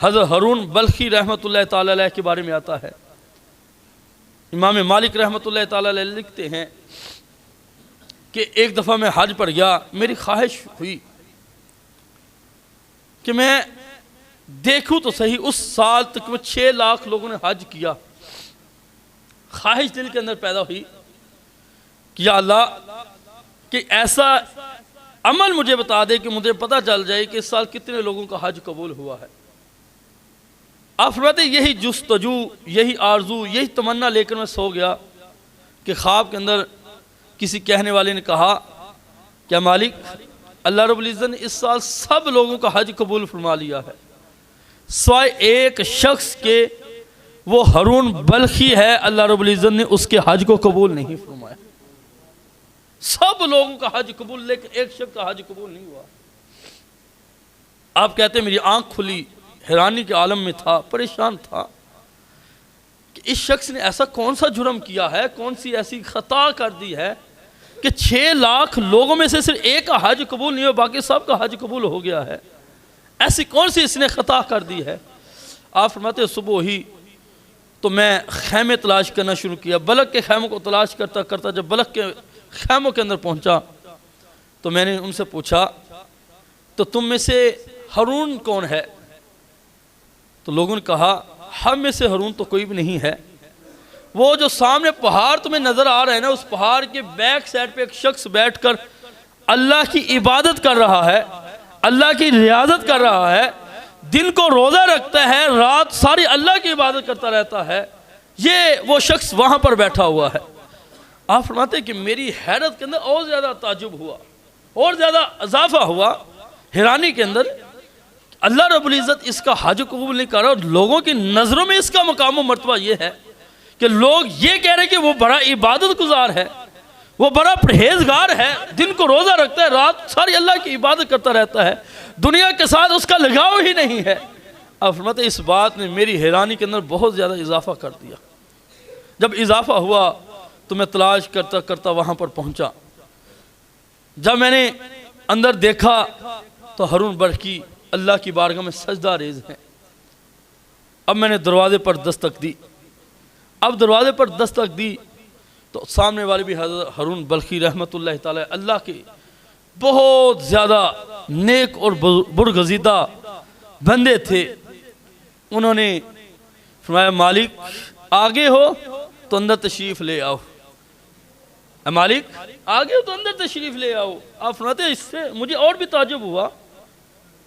حضرت ہارون بلخی رحمۃ اللہ تعالی علیہ کے بارے میں آتا ہے، امام مالک رحمۃ اللہ تعالی علیہ لکھتے ہیں کہ ایک دفعہ میں حج پر گیا، میری خواہش ہوئی کہ میں دیکھوں تو صحیح، اس سال تقریباً 6 لاکھ لوگوں نے حج کیا، خواہش دل کے اندر پیدا ہوئی کہ یا اللہ کہ ایسا عمل مجھے بتا دے کہ مجھے پتہ چل جائے کہ اس سال کتنے لوگوں کا حج قبول ہوا ہے۔ آپ فرماتے ہیں یہی جستجو، یہی آرزو، یہی تمنا لے کر میں سو گیا کہ خواب کے اندر کسی کہنے والے نے کہا کیا مالک اللہ رب العزت نے اس سال سب لوگوں کا حج قبول فرما لیا ہے سوائے ایک شخص کے، وہ ہارون بلخی ہے، اللہ رب العزت نے اس کے حج کو قبول نہیں فرمایا۔ سب لوگوں کا حج قبول لیکن ایک شخص کا حج قبول نہیں ہوا۔ آپ کہتے ہیں میری آنکھ کھلی، حیرانی کے عالم میں تھا، پریشان تھا کہ اس شخص نے ایسا کون سا جرم کیا ہے، کون سی ایسی خطا کر دی ہے کہ 6 لاکھ لوگوں میں سے صرف ایک کا حج قبول نہیں ہو، باقی سب کا حج قبول ہو گیا ہے، ایسی کون سی اس نے خطا کر دی ہے۔ آپ فرماتے ہیں صبح ہی تو میں خیمے تلاش کرنا شروع کیا، بلک کے خیموں کو تلاش کرتا کرتا جب بلک کے خیموں کے اندر پہنچا تو میں نے ان سے پوچھا تو تم میں سے ہارون کون ہے؟ تو لوگوں نے کہا ہم میں سے ہارون تو کوئی بھی نہیں ہے، وہ جو سامنے پہاڑ تمہیں نظر آ رہا ہے نا، اس پہاڑ کے بیک سائڈ پہ ایک شخص بیٹھ کر اللہ کی عبادت کر رہا ہے، اللہ کی ریاضت کر رہا ہے، دن کو روزہ رکھتا ہے، رات ساری اللہ کی عبادت کرتا رہتا ہے، یہ وہ شخص وہاں پر بیٹھا ہوا ہے۔ آپ فرماتے ہیں کہ میری حیرت کے اندر اور زیادہ تعجب ہوا، اور زیادہ اضافہ ہوا حیرانی کے اندر، اللہ رب العزت اس کا حج قبول نہیں کر رہا، اور لوگوں کی نظروں میں اس کا مقام و مرتبہ یہ ہے کہ لوگ یہ کہہ رہے ہیں کہ وہ بڑا عبادت گزار ہے، وہ بڑا پرہیزگار ہے، دن کو روزہ رکھتا ہے، رات ساری اللہ کی عبادت کرتا رہتا ہے، دنیا کے ساتھ اس کا لگاؤ ہی نہیں ہے۔ آپ فرماتے ہیں اس بات نے میری حیرانی کے اندر بہت زیادہ اضافہ کر دیا۔ جب اضافہ ہوا تو میں تلاش کرتا کرتا وہاں پر پہنچا، جب میں نے اندر دیکھا تو ہارون بلخی اللہ کی بارگاہ میں سجدہ ریز ہیں۔ اب میں نے دروازے پر دستک دی، اب دروازے پر دستک دی تو سامنے والے بھی حضرت ہارون بلخی رحمۃ اللہ تعالی اللہ کے بہت زیادہ نیک اور برگزیدہ بندے تھے۔ انہوں نے فرمایا مالک آگے ہو تو اندر تشریف لے آؤ، اے مالک آگے ہو تو اندر تشریف لے آؤ۔ آپ فرماتے ہیں اس سے مجھے اور بھی تعجب ہوا،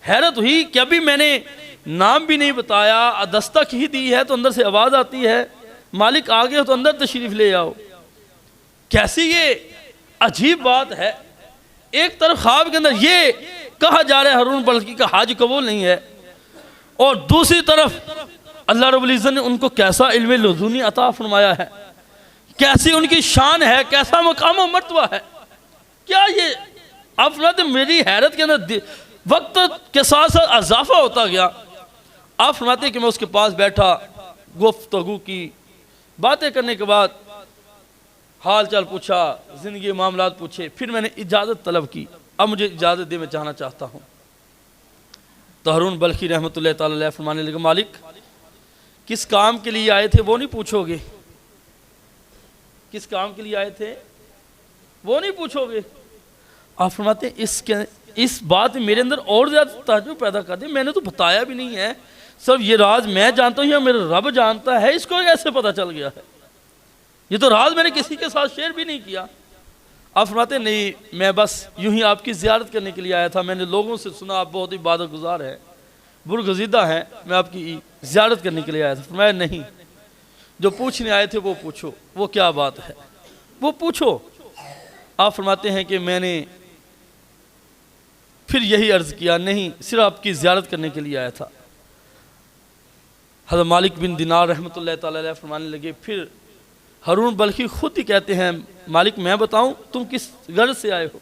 حیرت ہوئی کہ ابھی میں نے نام بھی نہیں بتایا، دستک ہی دی ہے تو اندر سے آواز آتی ہے مالک آگے ہو تو اندر تشریف لے آؤ۔ کیسی یہ عجیب بات ہے، ایک طرف خواب کے اندر یہ کہا جا رہا ہے ہارون بلخی کا حج قبول نہیں ہے، اور دوسری طرف اللہ رب العزت نے ان کو کیسا علم لدنی عطا فرمایا ہے، کیسی ان کی شان ہے، کیسا مقام و مرتبہ ہے۔ کیا یہ افراد میری حیرت کے اندر وقت کے ساتھ ساتھ اضافہ ہوتا گیا۔ آپ فرماتے ہیں کہ میں اس کے پاس بیٹھا، گفتگو کی، باتیں کرنے کے بعد حال چال پوچھا، زندگی معاملات پوچھے، پھر میں نے اجازت طلب کی، اب مجھے اجازت دے میں جانا چاہتا ہوں۔ تو ہارون بلخی رحمۃ اللہ تعالی علیہ فرمانے لگا مالک کس کام کے لیے آئے تھے وہ نہیں پوچھو گے، کس کام کے لیے آئے تھے وہ نہیں پوچھو گے۔ آپ فرماتے ہیں اس بات میرے اندر اور زیادہ تعجب پیدا کر دی، میں نے تو بتایا بھی نہیں ہے، صرف یہ راز میں جانتا ہوں یا میرا رب جانتا ہے، اس کو کیسے پتہ چل گیا ہے؟ یہ تو راز میں نے کسی کے ساتھ شیئر بھی نہیں کیا۔ آپ فرماتے ہیں نہیں میں بس یوں ہی آپ کی زیارت کرنے کے لیے آیا تھا، میں نے لوگوں سے سنا آپ بہت عبادت گزار ہیں، برگزیدہ ہیں، میں آپ کی زیارت کرنے کے لیے آیا تھا۔ فرمایا نہیں، جو پوچھنے آئے تھے وہ پوچھو، وہ کیا بات ہے وہ پوچھو۔ آپ فرماتے ہیں کہ میں نے پھر یہی عرض کیا نہیں صرف آپ کی زیارت کرنے کے لیے آیا تھا۔ حضرت مالک بن دینار رحمۃ اللہ تعالی علیہ فرمانے لگے پھر ہارون بلخی خود ہی کہتے ہیں مالک میں بتاؤں تم کس غرض سے آئے ہو؟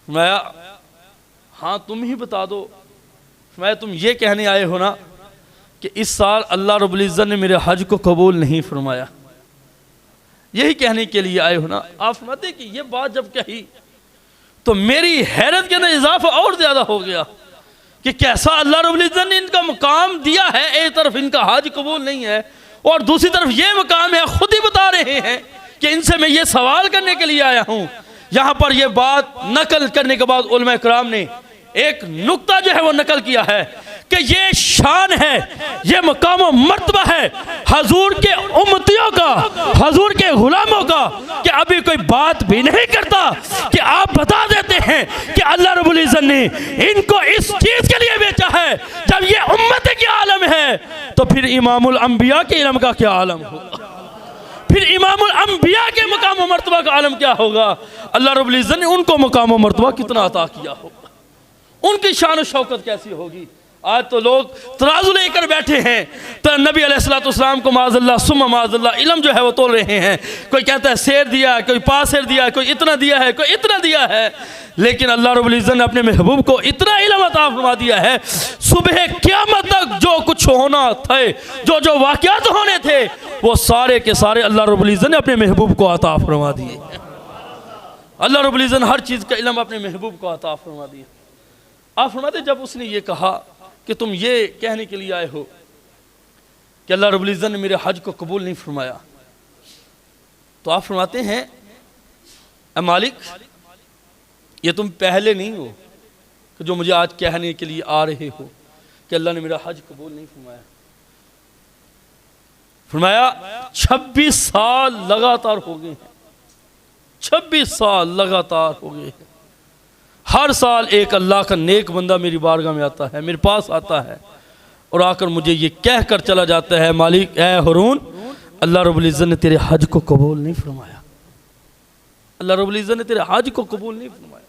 فرمایا ہاں تم ہی بتا دو۔ فرمایا تم یہ کہنے آئے ہو نا کہ اس سال اللہ رب العزت نے میرے حج کو قبول نہیں فرمایا، یہی کہنے کے لیے آئے ہو نا؟ آپ فرماتے کہ یہ بات جب کہی تو میری حیرت کے اندر اضافہ اور زیادہ ہو گیا کہ کیسا اللہ رب العزت نے ان کا مقام دیا ہے، ایک طرف ان کا حج قبول نہیں ہے اور دوسری طرف یہ مقام ہے، خود ہی بتا رہے ہیں کہ ان سے میں یہ سوال کرنے کے لیے آیا ہوں۔ یہاں پر یہ بات نقل کرنے کے بعد علماء کرام نے ایک نقطہ جو ہے وہ نقل کیا ہے کہ یہ شان ہے، یہ مقام و مرتبہ ہے حضور کے امتیوں کا، حضور کے غلاموں کا، کہ ابھی کوئی بات بھی نہیں کرتا کہ آپ بتا دیتے ہیں کہ اللہ رب العزت نے ان کو اس چیز کے لیے بیچا ہے۔ جب یہ امت کی عالم ہے تو پھر امام الانبیاء کے علم کا کیا عالم ہوگا، پھر امام الانبیاء کے مقام و مرتبہ کا عالم کیا ہوگا۔ اللہ رب العزت نے ان کو مقام و مرتبہ کتنا عطا کیا ہوگا، ان کی شان و شوکت کیسی ہوگی۔ آج تو لوگ ترازو لے کر بیٹھے ہیں تو نبی علیہ السلام کو معاذ اللہ ثم معاذ اللہ علم جو ہے وہ تول رہے ہیں، کوئی کہتا ہے سیر دیا ہے، کوئی پاس سیر دیا ہے، کوئی اتنا دیا ہے، کوئی اتنا دیا ہے، لیکن اللہ رب العزت نے اپنے محبوب کو اتنا علم عطا فرما دیا ہے، صبح قیامت تک جو کچھ ہونا تھے، جو واقعات ہونے تھے، وہ سارے کے سارے اللہ رب العزت نے اپنے محبوب کو عطا فرما دیے۔ اللہ رب العزت نے ہر چیز کا علم اپنے محبوب کو عطا فرما دیا۔ آپ فرماتے جب اس نے یہ کہا کہ تم یہ کہنے کے لیے آئے ہو کہ اللہ رب العزت نے میرے حج کو قبول نہیں فرمایا، تو آپ فرماتے ہیں اے مالک یہ تم پہلے نہیں ہو کہ جو مجھے آج کہنے کے لیے آ رہے ہو کہ اللہ نے میرا حج قبول نہیں فرمایا۔ فرمایا 26 سال لگاتار ہو گئے ہیں، 26 سال لگاتار ہو گئے ہیں، ہر سال ایک اللہ کا نیک بندہ میری بارگاہ میں آتا ہے، میرے پاس آتا ہے اور آ کر مجھے یہ کہہ کر چلا جاتا ہے مالک اے ہارون اللہ رب العزت نے تیرے حج کو قبول نہیں فرمایا، اللہ رب العزت نے تیرے حج کو قبول نہیں فرمایا۔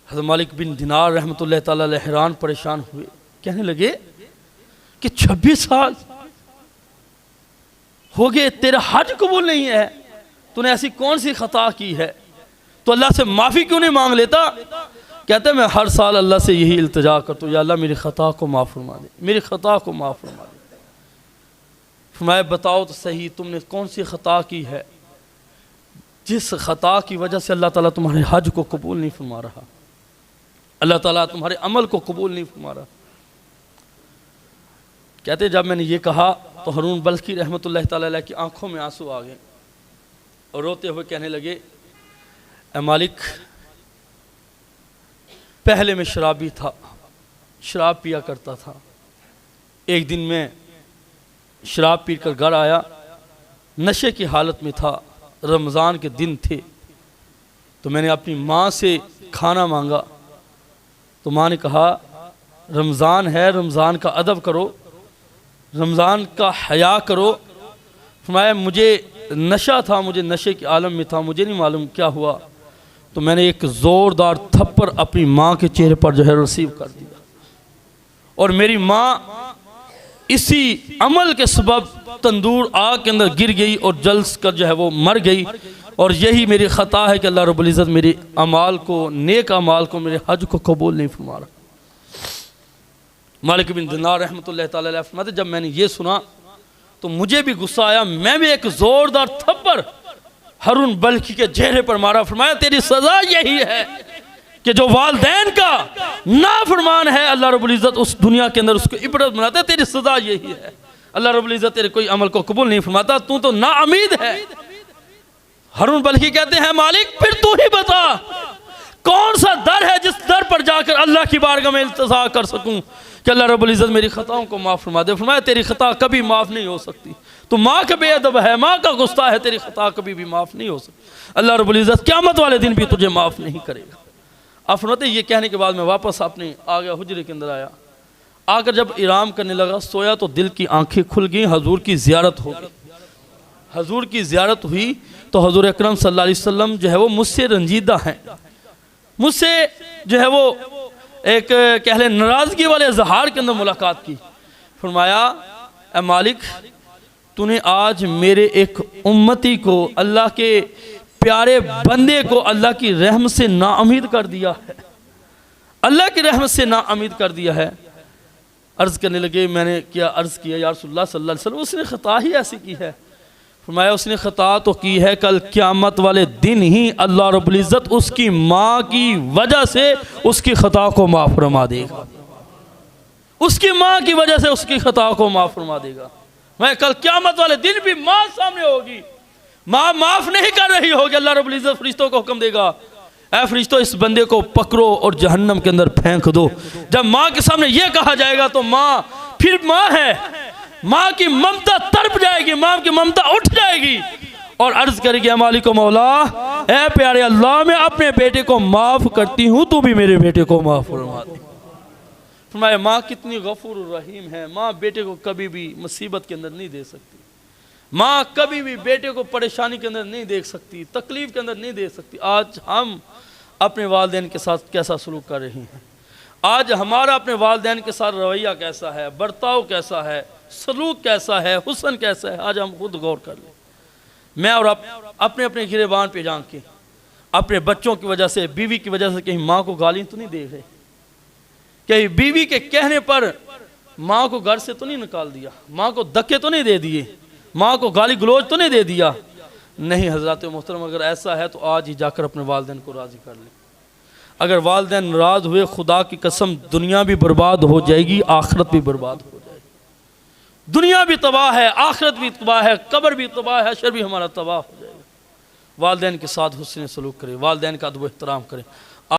حضرت مالک بن دینار رحمۃ اللہ تعالی علیہ حیران پریشان ہوئے، کہنے لگے کہ 26 سال ہو گئے تیرا حج قبول نہیں ہے، تو نے ایسی کون سی خطا کی ہے، تو اللہ سے معافی کیوں نہیں مانگ لیتا؟ کہتے ہیں میں ہر سال اللہ سے یہی التجا کرتا ہوں یا اللہ میری خطا کو معاف فرما دے، میری خطا کو معاف فرما دے۔ فرمایا بتاؤ تو صحیح تم نے کون سی خطا کی ہے جس خطا کی وجہ سے اللہ تعالیٰ تمہارے حج کو قبول نہیں فرما رہا، اللہ تعالیٰ تمہارے عمل کو قبول نہیں فرما رہا۔ کہتے جب میں نے یہ کہا تو ہارون بلخی رحمۃ اللہ تعالیٰ علیہ کی آنکھوں میں آنسو آ گئے اور روتے ہوئے کہنے لگے اے مالک پہلے میں شرابی تھا، شراب پیا کرتا تھا، ایک دن میں شراب پی کر گھر آیا، نشے کی حالت میں تھا، رمضان کے دن تھے، تو میں نے اپنی ماں سے کھانا مانگا تو ماں نے کہا رمضان ہے، رمضان کا ادب کرو، رمضان کا حیا کرو۔ فرمایا مجھے نشہ تھا، مجھے نشے کے عالم میں تھا، مجھے نہیں معلوم کیا ہوا، تو میں نے ایک زوردار تھپڑ اپنی ماں کے چہرے پر جو ہے ریسیو کر دیا، اور میری ماں اسی عمل کے سبب تندور آگ کے اندر گر گئی اور جل کر جو ہے وہ مر گئی، اور یہی میری خطا ہے کہ اللہ رب العزت میرے اعمال کو، نیک اعمال کو، میرے حج کو قبول نہیں فرما رہا۔ مالک بن دینار رحمۃ اللہ تعالی علیہ فرماتے جب میں نے یہ سنا تو مجھے بھی غصہ آیا، میں بھی ایک زوردار تھپڑ ہارون بلخی کے چہرے پر مارا۔ فرمایا تیری سزا یہی ہے کہ جو والدین کا نافرمان ہے اللہ رب العزت اس دنیا کے اندر اس کو عبرت بناتا ہے، تیری سزا یہی ہے، اللہ رب العزت تیرے کوئی عمل کو قبول نہیں فرماتا، تو نا امید ہے۔ ہارون بلخی کہتے ہیں مالک پھر تو ہی بتا کون سا در ہے جس در پر جا کر اللہ کی بارگاہ میں التجا کر سکوں کہ اللہ رب العزت میری خطاؤں کو معاف فرما دے۔ فرمایا تیری خطا کبھی معاف نہیں ہو سکتی، تو ماں کا بے ادب ہے، ماں کا گستاخ ہے، تیری خطا کبھی بھی معاف نہیں ہو سکتی، اللہ رب العزت قیامت والے دن بھی تجھے معاف نہیں کرے گا۔ آپ فرماتے ہیں یہ کہنے کے بعد میں واپس اپنے آ گیا، حجرے کے اندر آیا، آ کر جب آرام کرنے لگا سویا تو دل کی آنکھیں کھل گئیں، حضور کی زیارت ہو گئی۔ حضور کی زیارت ہوئی تو حضور اکرم صلی اللہ علیہ وسلم جو ہے وہ مجھ سے رنجیدہ ہیں، مجھ سے جو ہے وہ ایک کہہ لیں ناراضگی والے اظہار کے اندر ملاقات کی۔ فرمایا اے مالک تو نے آج میرے ایک امتی کو، اللہ کے پیارے بندے کو اللہ کی رحمت سے نا امید کر دیا ہے، اللہ کی رحمت سے نا امید کر دیا ہے۔ عرض کرنے لگے، میں نے کیا عرض کیا یا رسول اللہ صلی اللہ علیہ وسلم اس نے خطا ہی ایسی کی ہے؟ فرمایا اس نے خطا تو کی ہے، کل قیامت والے دن ہی اللہ رب العزت اس کی ماں کی وجہ سے اس کی خطا کو معاف فرما دے گا، اس کی ماں کی وجہ سے اس کی خطا کو معاف فرما دے گا۔ میں کل قیامت والے دن بھی ماں سامنے ہوگی، ماں معاف نہیں کر رہی ہوگی، اللہ رب العزت فرشتوں کو حکم دے گا، اے فرشتوں اس بندے کو پکڑو اور جہنم کے اندر پھینک دو۔ جب ماں کے سامنے یہ کہا جائے گا تو ماں پھر ماں ہے، ماں کی ممتا تڑپ جائے گی، ماں کی ممتا اٹھ جائے گی اور عرض کرے گی اے مالک و مولا، اے پیارے اللہ، میں اپنے بیٹے کو معاف کرتی ہوں، تو بھی میرے بیٹے کو معاف فرما دے۔ فرمایا ماں کتنی غفور الرحیم ہے، ماں بیٹے کو کبھی بھی مصیبت کے اندر نہیں دے سکتی، ماں کبھی بھی بیٹے کو پریشانی کے اندر نہیں دیکھ سکتی، تکلیف کے اندر نہیں دیکھ سکتی۔ آج ہم اپنے والدین کے ساتھ کیسا سلوک کر رہے ہیں؟ آج ہمارا اپنے والدین کے ساتھ رویہ کیسا ہے، برتاؤ کیسا ہے، سلوک کیسا ہے، حسن کیسا ہے؟ آج ہم خود غور کر لیں۔ میں اور اپنے گریبان پہ جان کے اپنے بچوں کی وجہ سے، بیوی کی وجہ سے کہیں ماں کو گالی تو نہیں دے رہے، کہیں بیوی کے کہنے پر ماں کو گھر سے تو نہیں نکال دیا، ماں کو دھکے تو نہیں دے دیے، ماں کو گالی گلوچ تو نہیں دے دیا؟ نہیں حضرات محترم، اگر ایسا ہے تو آج ہی جا کر اپنے والدین کو راضی کر لیں۔ اگر والدین ناراض ہوئے، خدا کی قسم دنیا بھی برباد ہو جائے گی، آخرت بھی برباد ہو جائے گی۔ دنیا بھی تباہ ہے، آخرت بھی تباہ ہے، قبر بھی تباہ ہے، حشر بھی ہمارا تباہ ہو جائے گا۔ والدین کے ساتھ حسن سلوک کریں، والدین کا ادب و احترام کریں۔